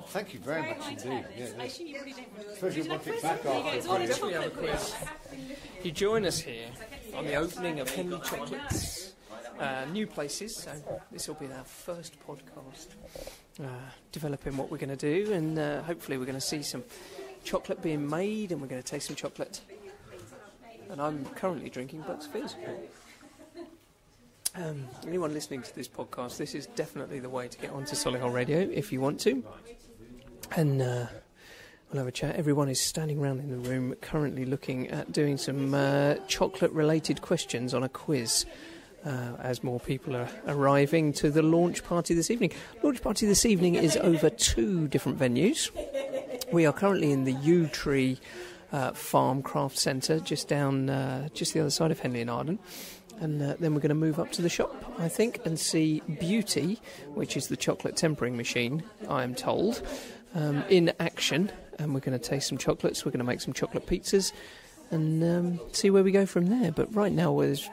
Thank you very much indeed. Especially once it's back off. You join us here on the opening of Henley Chocolates. New places, so this will be our first podcast developing what we're going to do, and hopefully we're going to see some chocolate being made, and we're going to taste some chocolate. And I'm currently drinking Bucks Fizz. Anyone listening to this podcast, this is definitely the way to get onto Solihull Radio if you want to. And we'll have a chat. Everyone is standing around in the room currently looking at doing some chocolate-related questions on a quiz. As more people are arriving to the launch party this evening. Launch party this evening is over 2 different venues. We are currently in the Yew Tree Farm Craft Centre, just down just the other side of Henley and Arden. And then we're going to move up to the shop, I think, and see Beauty, which is the chocolate tempering machine, I am told, in action. And we're going to taste some chocolates. We're going to make some chocolate pizzas and see where we go from there. But right now there's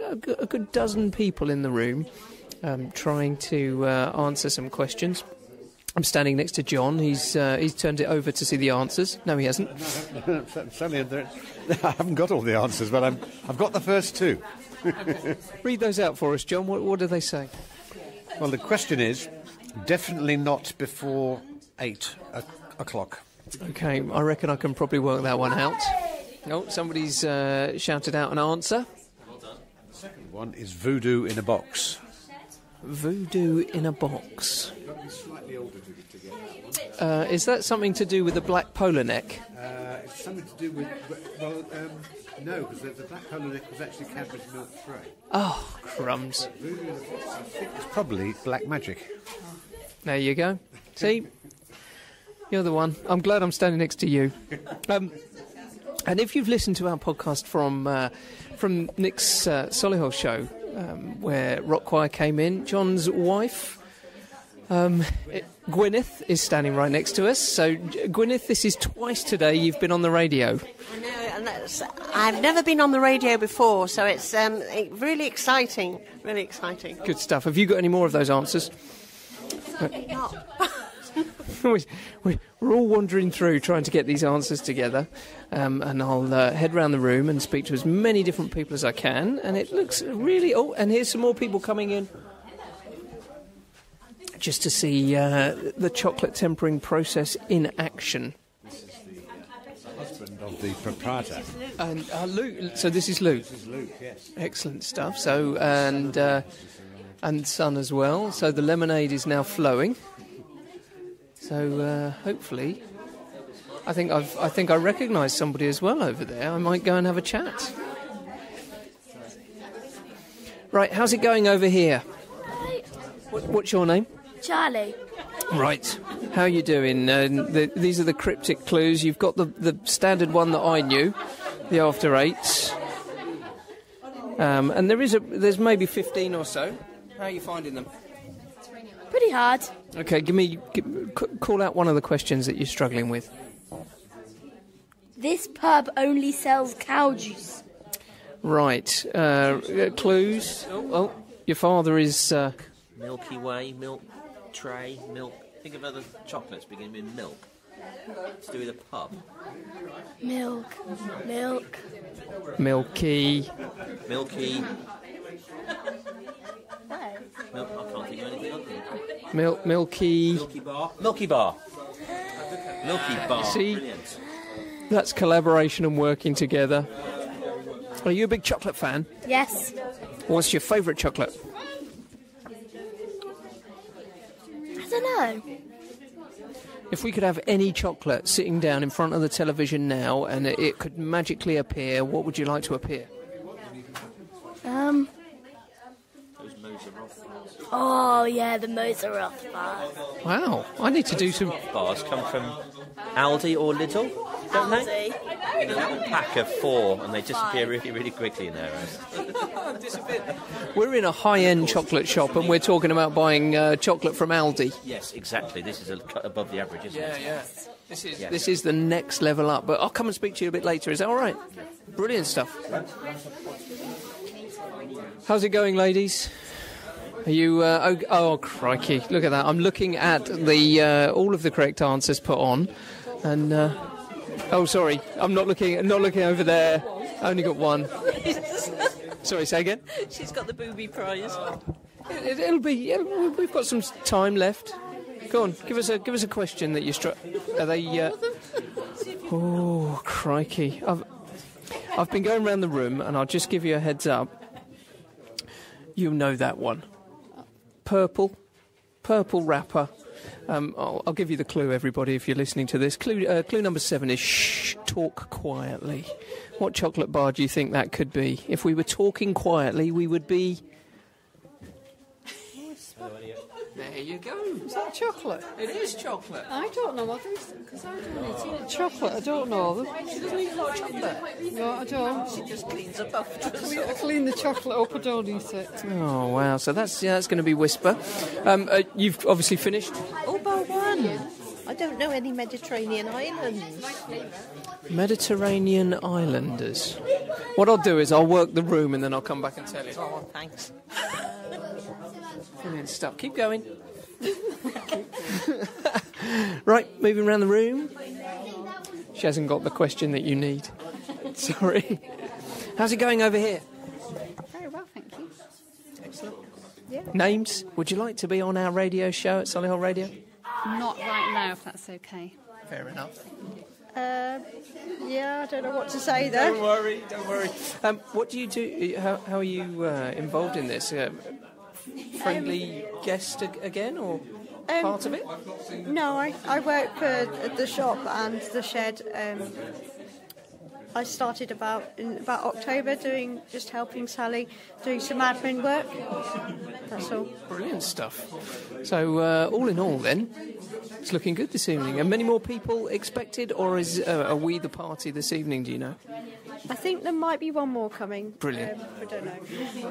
a good dozen people in the room trying to answer some questions. I'm standing next to John. He's turned it over to see the answers. No, he hasn't. No, certainly, I haven't got all the answers, but I've got the first 2. Read those out for us, John. What do they say? Well, the question is, definitely not before 8 o'clock. OK, I reckon I can probably work that one out. Oh, somebody's shouted out an answer. The second one is voodoo in a box. Voodoo in a box. Is that something to do with the black polar neck? It's something to do with... Well, no, because the black polar neck was actually Cadbury's milk tray. Oh, crumbs. Voodoo in a box, I think it's probably black magic. There you go. See? You're the one. I'm glad I'm standing next to you. And if you've listened to our podcast from Nick's Solihull show, where Rock Choir came in, John's wife, Gwyneth, is standing right next to us. So, Gwyneth, this is twice today you've been on the radio. I know, and I've never been on the radio before, so it's really exciting. Really exciting. Good stuff. Have you got any more of those answers? We're all wandering through trying to get these answers together, and I'll head round the room and speak to as many different people as I can, and it looks really... Oh, and here's some more people coming in just to see the chocolate tempering process in action. This is the husband of the proprietor. And Luke, so this is Luke? This is Luke, yes. Excellent stuff. So, and son as well. So the lemonade is now flowing. So hopefully, I think I recognise somebody as well over there. I might go and have a chat. Right, how's it going over here? What's your name? Charlie. Right, how are you doing? These are the cryptic clues. You've got the standard one that I knew, the after 8s, and there's maybe 15 or so. How are you finding them? Pretty hard. Okay, call out one of the questions that you're struggling with. This pub only sells cow juice. Right. Clues. Oh, your father is... Milky Way, milk tray, milk. Think of other chocolates beginning with milk. It's to do with a pub. Milk. Milky. Milky. Milk, I can't think of anything else. Milky. Milky Bar. Milky Bar. Milky Bar. See? Brilliant. That's collaboration and working together. Are you a big chocolate fan? Yes. What's your favourite chocolate? I don't know. If we could have any chocolate sitting down in front of the television now and it could magically appear, what would you like to appear? Those Moser-Roth bars. Oh, yeah, the Moser-Roth bars. Wow, I need to do some... Bars come from Aldi or Lidl, don't they? In a little pack of 4, and they disappear really, really quickly in their house. We're in a high-end chocolate shop and we're talking about buying chocolate from Aldi. Yes, exactly. This is a cut above the average, isn't it? Yeah. This is the next level up. But I'll come and speak to you a bit later. Is that all right? Brilliant stuff. How's it going, ladies? Are you? Oh, crikey! Look at that. I'm looking at the all of the correct answers put on, and oh, sorry, I'm not looking over there. I only got one. Sorry, say again. She's got the booby prize. It'll be. We've got some time left. Go on, give us a question that you struck. Are they? Oh, crikey! I've been going around the room, and I'll just give you a heads up. You know that one. Purple wrapper. I'll give you the clue, everybody, if you're listening to this. Clue number 7 is shh, talk quietly. What chocolate bar do you think that could be? If we were talking quietly, we would be... There you go. Is that chocolate? It is chocolate. I don't know what it is, because I don't eat chocolate. I don't know them. She doesn't eat a lot of chocolate. No, I don't. She just cleans up after herself. I clean the chocolate up, I don't eat it. Oh, wow. So that's going to be Whisper. You've obviously finished. Oh, bar one. I don't know any Mediterranean islands. Mediterranean islanders. What I'll do is I'll work the room and then I'll come back and tell you. Oh, thanks. Brilliant stuff. Keep going. Right, moving around the room. She hasn't got the question that you need. Sorry. How's it going over here? Very well, thank you. Excellent. Yeah. Names? Would you like to be on our radio show at Solihull Radio? Not right now, if that's okay. Fair enough. Yeah, I don't know what to say there. Don't worry. What do you do? How are you involved in this? Friendly guest again, or part of it? No, I work for the shop and the shed. I started about October just helping Sally doing some admin work. That's all. Brilliant stuff. So all in all then, it's looking good this evening. Are many more people expected, or are we the party this evening, do you know? I think there might be one more coming. Brilliant. I don't know.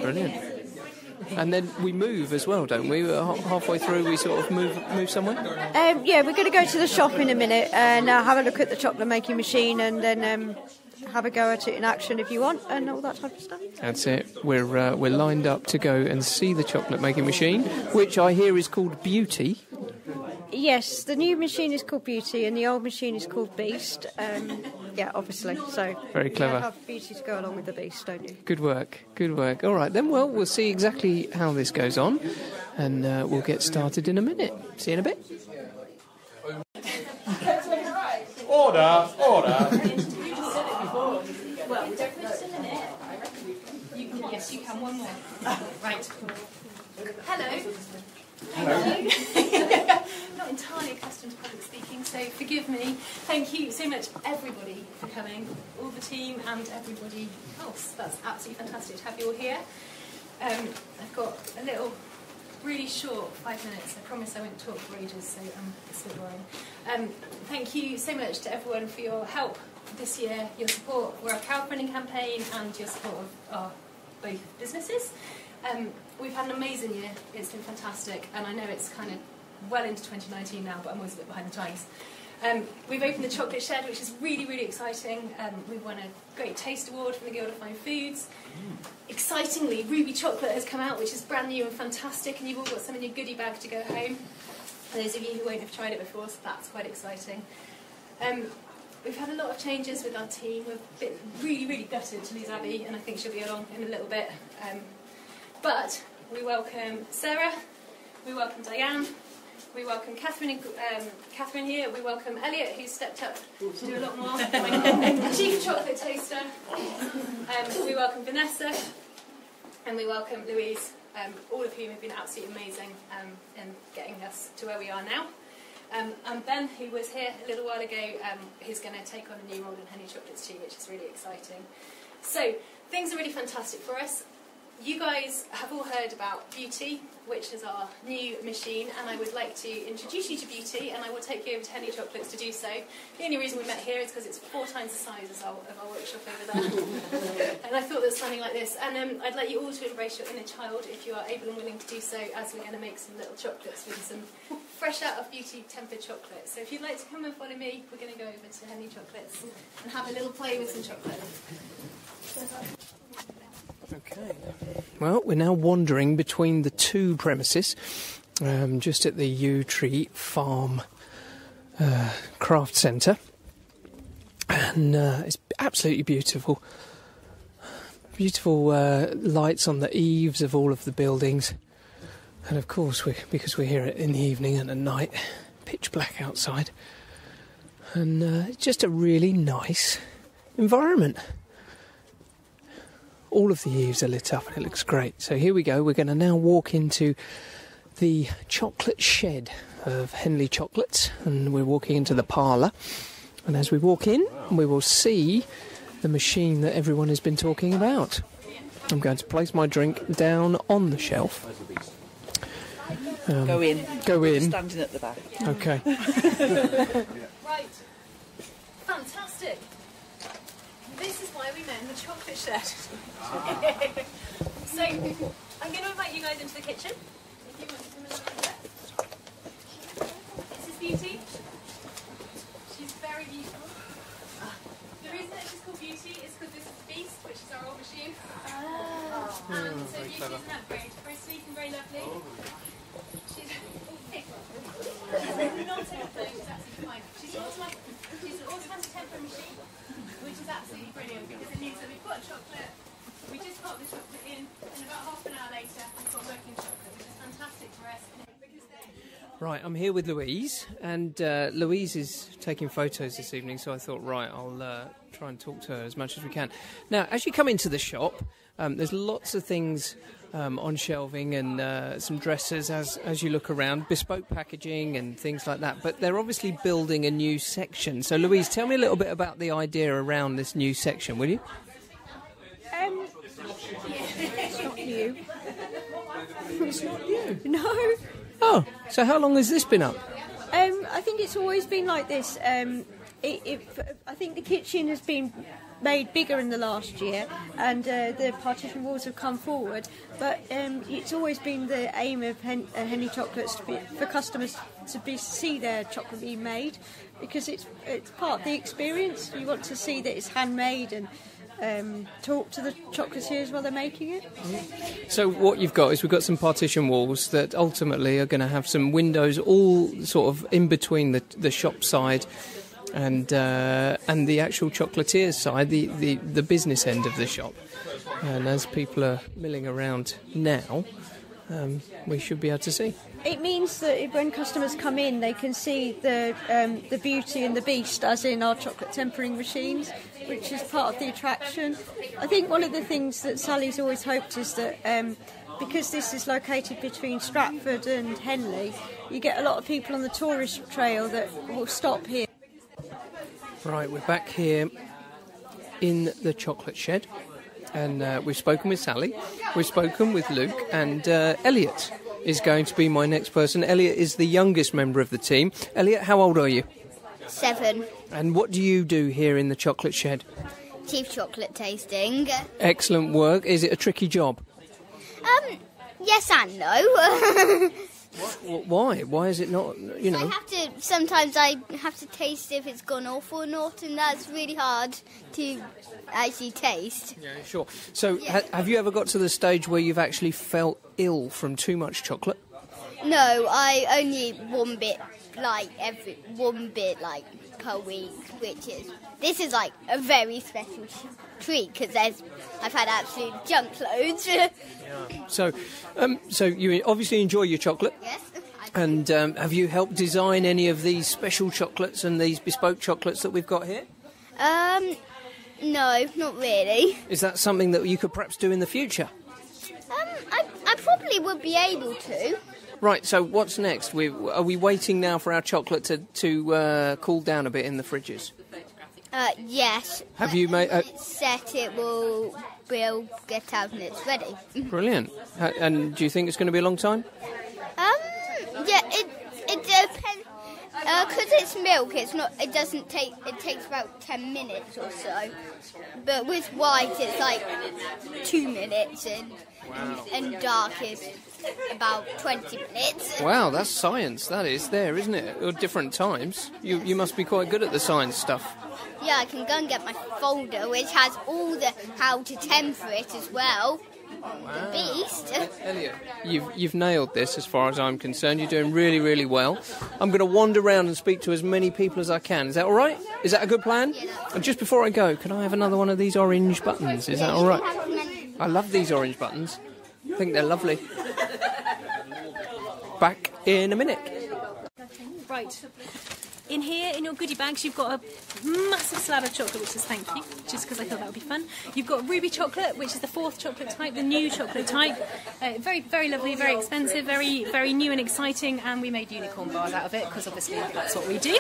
Brilliant. And then we move as well, don't we? Halfway through we sort of move somewhere? Yeah, we're going to go to the shop in a minute and have a look at the chocolate making machine and then have a go at it in action if you want and all that type of stuff. That's it. We're lined up to go and see the chocolate making machine, which I hear is called Beauty. Yes, the new machine is called Beauty and the old machine is called Beast. Yeah, obviously. So very clever. You have Beauty to go along with the Beast, don't you? Good work. All right then. Well, we'll see exactly how this goes on, and we'll get started in a minute. See you in a bit. Order. Well, don't put it in a minute. Yes, you can. One more. Right. Hello. Not entirely accustomed to public speaking, so forgive me. Thank you so much, everybody, for coming. All the team and everybody else. That's absolutely fantastic to have you all here. I've got a little, really short 5 minutes. I promise I won't talk for ages, so it's not boring. Thank you so much to everyone for your help this year, your support for our crowdfunding campaign, and your support of our both businesses. We've had an amazing year. It's been fantastic, and I know it's kind of well into 2019 now, but I'm always a bit behind the times. We've opened the chocolate shed, which is really, really exciting. We've won a Great Taste Award from the Guild of Fine Foods. Excitingly, Ruby Chocolate has come out, which is brand new and fantastic, and you've all got some in your goodie bag to go home. For those of you who won't have tried it before, so that's quite exciting. We've had a lot of changes with our team. We've been really, really gutted to lose Abby, and I think she'll be along in a little bit. But we welcome Sarah, we welcome Diane, we welcome Catherine here, we welcome Elliott, who's stepped up to do a lot more, my chief chocolate taster, we welcome Vanessa, and we welcome Louise, all of whom have been absolutely amazing in getting us to where we are now. And Ben, who was here a little while ago, who's going to take on a new role in Henley Chocolates too, which is really exciting. So, things are really fantastic for us. You guys have all heard about Beauty, which is our new machine, and I would like to introduce you to Beauty, and I will take you over to Henley Chocolates to do so. The only reason we met here is because it's 4 times the size of our workshop over there. And I thought that something like this. And I'd like you all to embrace your inner child if you are able and willing to do so, as we're going to make some little chocolates with some fresh out of Beauty tempered chocolate. So if you'd like to come and follow me, we're going to go over to Henley Chocolates and have a little play with some chocolate. Okay. Well, we're now wandering between the two premises, just at the Yew Tree Farm Craft Centre. And it's absolutely beautiful. Beautiful lights on the eaves of all of the buildings. And of course, because we're here in the evening and at night, pitch black outside. And it's just a really nice environment. All of the eaves are lit up and it looks great. So here we go. We're going to now walk into the chocolate shed of Henley Chocolates. And we're walking into the parlour. And as we walk in, we will see the machine that everyone has been talking about. I'm going to place my drink down on the shelf. Go in. Go in. Standing at the back. Okay. Right. Fantastic. This is why we met in the chocolate shed. So, I'm going to invite you guys into the kitchen. If you want to come and look at it. This is Beauty. She's very beautiful. The reason that she's called Beauty is because this is Beast, which is our old machine. And so Beauty is an upgrade. Very sweet and very lovely. She's not anything, she's absolutely fine. She's an automatic tempering machine, which is absolutely brilliant because it means that we've got chocolate, we just pop the chocolate in, and about half an hour later we've got working chocolate, which is fantastic for us. Right, I'm here with Louise, and Louise is taking photos this evening, so I thought, right, I'll try and talk to her as much as we can. Now, as you come into the shop, there's lots of things on shelving and some dressers as you look around, bespoke packaging and things like that, but they're obviously building a new section. So, Louise, tell me a little bit about the idea around this new section, will you? It's not new. It's not new. No. Oh, so how long has this been up? I think it's always been like this. I think the kitchen has been made bigger in the last year, and the partition walls have come forward. But it's always been the aim of Henley Chocolates for customers to see their chocolate being made, because it's part of the experience. You want to see that it's handmade and talk to the chocolatiers while they're making it. So what you've got is we've got some partition walls that ultimately are going to have some windows all sort of in between the shop side and the actual chocolatier's side, the business end of the shop. And as people are milling around now, we should be able to see. It means that when customers come in, they can see the Beauty and the Beast, as in our chocolate tempering machines, which is part of the attraction. I think one of the things that Sally's always hoped is that because this is located between Stratford and Henley, you get a lot of people on the tourist trail that will stop here. Right, we're back here in the chocolate shed, and we've spoken with Sally, we've spoken with Luke, and Elliott is going to be my next person. Elliott is the youngest member of the team. Elliott, how old are you? 7. And what do you do here in the chocolate shed? Chief chocolate tasting. Excellent work. Is it a tricky job? Yes and no. Why? Why is it not, you know? Sometimes I have to taste if it's gone off or not, and that's really hard to actually taste. Yeah, sure. So have you ever got to the stage where you've actually felt ill from too much chocolate? No, I only one bit per week, this is like a very special treat because I've had absolute junk loads. Yeah. So you obviously enjoy your chocolate. Yes. And have you helped design any of these special chocolates and these bespoke chocolates that we've got here? No, not really. Is that something that you could perhaps do in the future? I probably would be able to. Right, so what's next? Are we waiting now for our chocolate to cool down a bit in the fridges? Yes. Have you made... it's set, we'll get out and it's ready. Brilliant. And do you think it's going to be a long time? Yeah, it depends. Because it's milk, it doesn't take... It takes about 10 minutes or so. But with white, it's like 2 minutes, and dark is about 20 minutes. Wow, that's science, that is, there, isn't it? At different times. You must be quite good at the science stuff. Yeah, I can go and get my folder, which has all the how to temper it as well. The beast. Elliott, you've nailed this as far as I'm concerned. You're doing really, really well. I'm going to wander around and speak to as many people as I can. Is that all right? Is that a good plan? Yeah. And just before I go, can I have another one of these orange buttons? Is that all right? I love these orange buttons. I think they're lovely. Back in a minute. Right. In here, in your goodie bags, you've got a massive slab of chocolate, which is thank you, just because I thought that would be fun. You've got ruby chocolate, which is the 4th chocolate type, the new chocolate type. Very, very lovely, very expensive, very, very new and exciting, and we made unicorn bars out of it, because obviously that's what we do.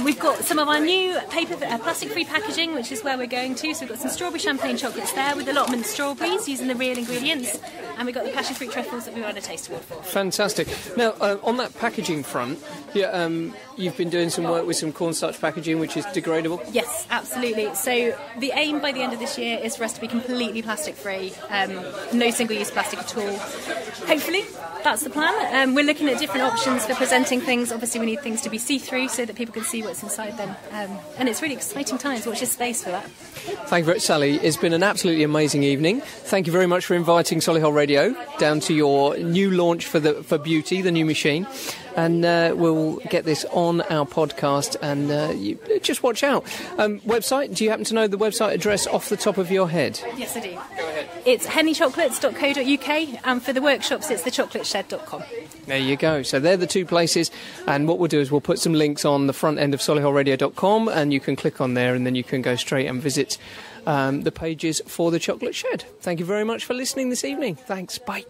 We've got some of our new plastic-free packaging, which is where we're going to. So we've got some strawberry champagne chocolates there with allotment strawberries, using the real ingredients, and we've got the passion fruit truffles that we won a taste award for. Fantastic. Now, on that packaging front, you've been doing some work with some cornstarch packaging, which is degradable? Yes, absolutely. So the aim by the end of this year is for us to be completely plastic-free, no single-use plastic at all. Hopefully, that's the plan. We're looking at different options for presenting things. Obviously, we need things to be see-through so that people can see what's inside them. And it's really exciting times. Watch this space for that. Thank you very much, Sally. It's been an absolutely amazing evening. Thank you very much for inviting Solihull Radio down to your new launch for Beauty, the new machine. And we'll get this on our podcast, and you just watch out. Website, do you happen to know the website address off the top of your head? Yes, I do. Go ahead. It's henleychocolates.co.uk, and for the workshops, it's thechocolateshed.com. There you go. So they're the two places, and what we'll do is we'll put some links on the front end of solihullradio.com, and you can click on there, and then you can go straight and visit the pages for the Chocolate Shed. Thank you very much for listening this evening. Thanks. Bye.